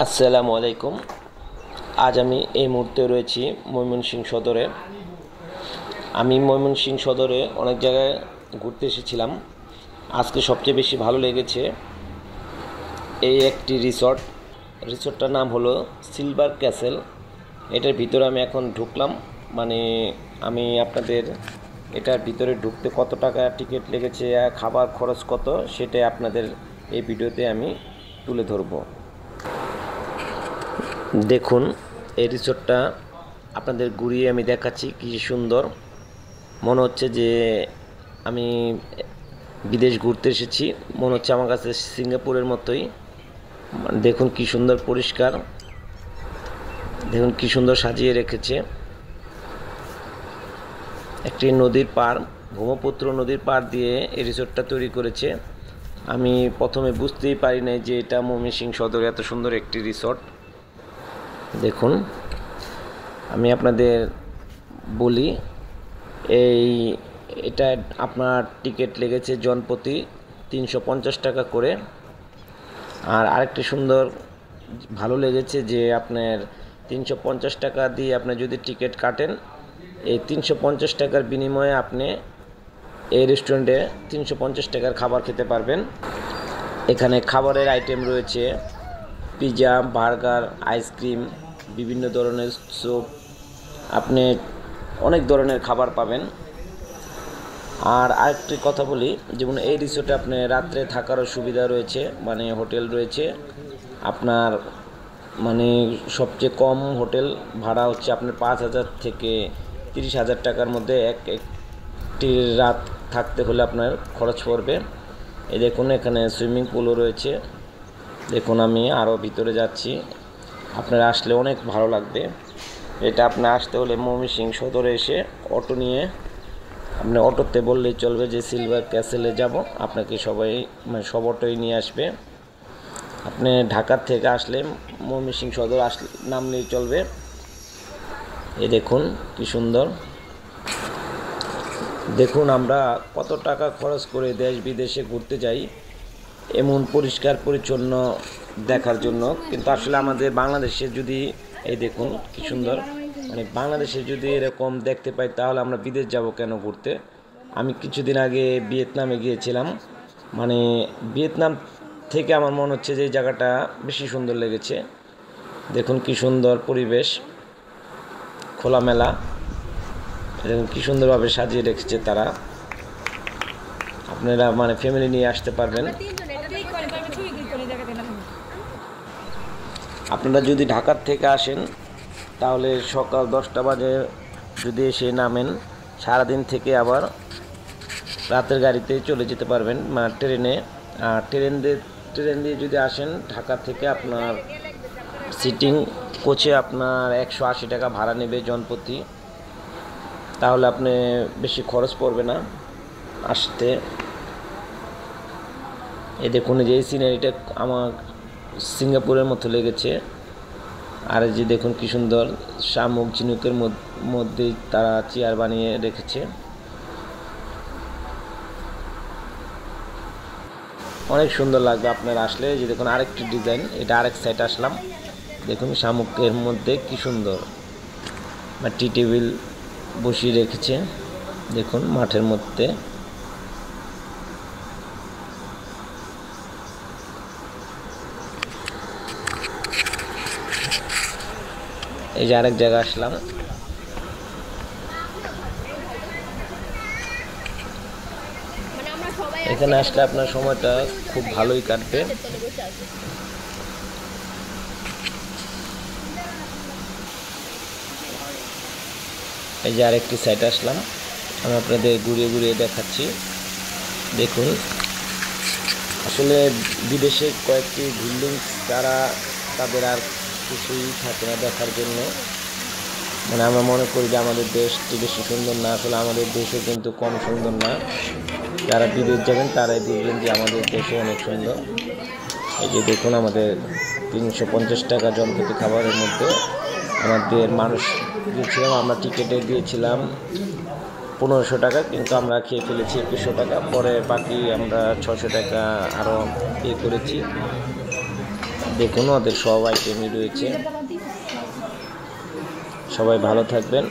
আসসালামু আলাইকুম। আজ আমি এই মুহূর্তে রয়েছি ময়মনসিংহ সদরে। আমি ময়মনসিংহ সদরে অনেক জায়গায় ঘুরতে এসেছিলাম। আজকে সবচেয়ে বেশি ভালো লেগেছে এই একটি রিসর্টটার নাম হলো সিলভার ক্যাসেল। এটার ভিতরে আমি এখন ঢুকলাম। মানে আমি আপনাদের এটার ভিতরে ঢুকতে কত টাকা টিকিট লেগেছে, খাবার খরচ কত, সেটাই আপনাদের এই ভিডিওতে আমি তুলে ধরব। দেখুন, এই রিসোর্টটা আপনাদের ঘুরিয়ে আমি দেখাচ্ছি, কি সুন্দর। মনে হচ্ছে যে আমি বিদেশ ঘুরতে এসেছি, মনে হচ্ছে আমার কাছে সিঙ্গাপুরের মতোই। দেখুন কি সুন্দর পরিষ্কার, দেখুন কি সুন্দর সাজিয়ে রেখেছে। একটি নদীর পাড়, ব্রহ্মপুত্র নদীর পাড় দিয়ে এই রিসোর্টটা তৈরি করেছে। আমি প্রথমে বুঝতেই পারি নাই যে এটা ময়মনসিংহ সদরে এত সুন্দর একটি রিসোর্ট। দেখুন, আমি আপনাদের বলি, এটা আপনার টিকিট লেগেছে জনপ্রতি 350 টাকা করে। আর আরেকটি সুন্দর ভালো লেগেছে যে আপনার 350 টাকা দিয়ে আপনি যদি টিকিট কাটেন, এই 350 টাকার বিনিময়ে আপনি এই রেস্টুরেন্টে 350 টাকার খাবার খেতে পারবেন। এখানে খাবারের আইটেম রয়েছে পিৎজা, বার্গার, আইসক্রিম, বিভিন্ন ধরনের স্যুপ, আপনি অনেক ধরনের খাবার পাবেন। আর আরেকটি কথা বলি, যেমন এই রিসোর্টে আপনি রাত্রে থাকারও সুবিধা রয়েছে, মানে হোটেল রয়েছে আপনার। মানে সবচেয়ে কম হোটেল ভাড়া হচ্ছে আপনার 5,000 থেকে 30,000 টাকার মধ্যে একটি রাত থাকতে হলে আপনার খরচ পড়বে। এই দেখুন, এখানে সুইমিং পুলও রয়েছে। দেখুন, আমি আরও ভিতরে যাচ্ছি, আপনারা আসলে অনেক ভালো লাগবে। এটা আপনার আসতে হলে ময়মনসিংহ সদরে এসে অটো নিয়ে, আপনি অটোতে বললেই চলবে যে সিলভার ক্যাসেলে যাব, আপনাকে সব অটোই নিয়ে আসবে। আপনি ঢাকার থেকে আসলে ময়মনসিংহ সদর নামলেই চলবে। এই দেখুন কি সুন্দর। দেখুন, আমরা কত টাকা খরচ করে দেশ বিদেশে ঘুরতে যাই এমন পরিষ্কার পরিচ্ছন্ন দেখার জন্য, কিন্তু আসলে আমাদের বাংলাদেশে যদি, এই দেখুন কি সুন্দর, মানে বাংলাদেশে যদি এরকম দেখতে পাই তাহলে আমরা বিদেশ যাব কেন ঘুরতে। আমি কিছুদিন আগে ভিয়েতনামে গিয়েছিলাম, মানে ভিয়েতনাম থেকে আমার মনে হচ্ছে যে এই জায়গাটা বেশি সুন্দর লেগেছে। দেখুন কি সুন্দর পরিবেশ, খোলামেলা, দেখুন কি সুন্দরভাবে সাজিয়ে রেখেছে তারা। আপনারা মানে ফ্যামিলি নিয়ে আসতে পারবেন। আপনারা যদি ঢাকার থেকে আসেন তাহলে সকাল 10টা বাজে যদি এসে নামেন, সারাদিন থেকে আবার রাতের গাড়িতে চলে যেতে পারবেন, মানে ট্রেনে। আর ট্রেন দিয়ে যদি আসেন ঢাকা থেকে, আপনার সিটিং কোচে আপনার 180 টাকা ভাড়া নেবে জনপ্রতি। তাহলে আপনি বেশি খরচ পড়বে না আসতে। এই দেখুন, যে এই সিনারিটা আমার সিঙ্গাপুরের মতো লেগেছে। আর এই যে দেখুন কি সুন্দর, শামুক ঝিনুকের মধ্যেই তারা চেয়ার বানিয়ে রেখেছে। অনেক সুন্দর লাগবে আপনার আসলে। যে দেখুন আরেকটি ডিজাইন, এটা আরেক সাইড আসলাম। দেখুন শামুকের মধ্যে কি সুন্দর টি টেবিল বসিয়ে রেখেছে। দেখুন মাঠের মধ্যে। এই যে আরেক জায়গায় আসলাম। এখানে আসলে আপনার সময়টা খুব ভালোই কাটবে। এই যে আরেকটি সাইড আসলাম, আমি আপনাদের ঘুরিয়ে ঘুরিয়ে দেখাচ্ছি। দেখুন, আসলে বিদেশে কয়েকটি বিল্ডিং তাদের আর কিছুই থাকে না দেখার জন্য। মানে আমরা মনে করি যে আমাদের দেশটি বেশি সুন্দর না, আসলে আমাদের দেশও কিন্তু কম সুন্দর না। যারা বিদেশ যাবেন তারাই বুঝবেন যে আমাদের দেশও অনেক সুন্দর। এই যে দেখুন, আমাদের 350 টাকা জনপ্রতি খাবারের মধ্যে আমাদের মানুষ গিয়েছিলাম, আমরা টিকিটে দিয়েছিলাম 1500 টাকা, কিন্তু আমরা খেয়ে ফেলেছি 2100 টাকা। পরে বাকি আমরা 600 টাকা আরও পে করেছি। দেখুন ওদের সব আইটেমই রয়েছে। সবাই ভালো থাকবেন।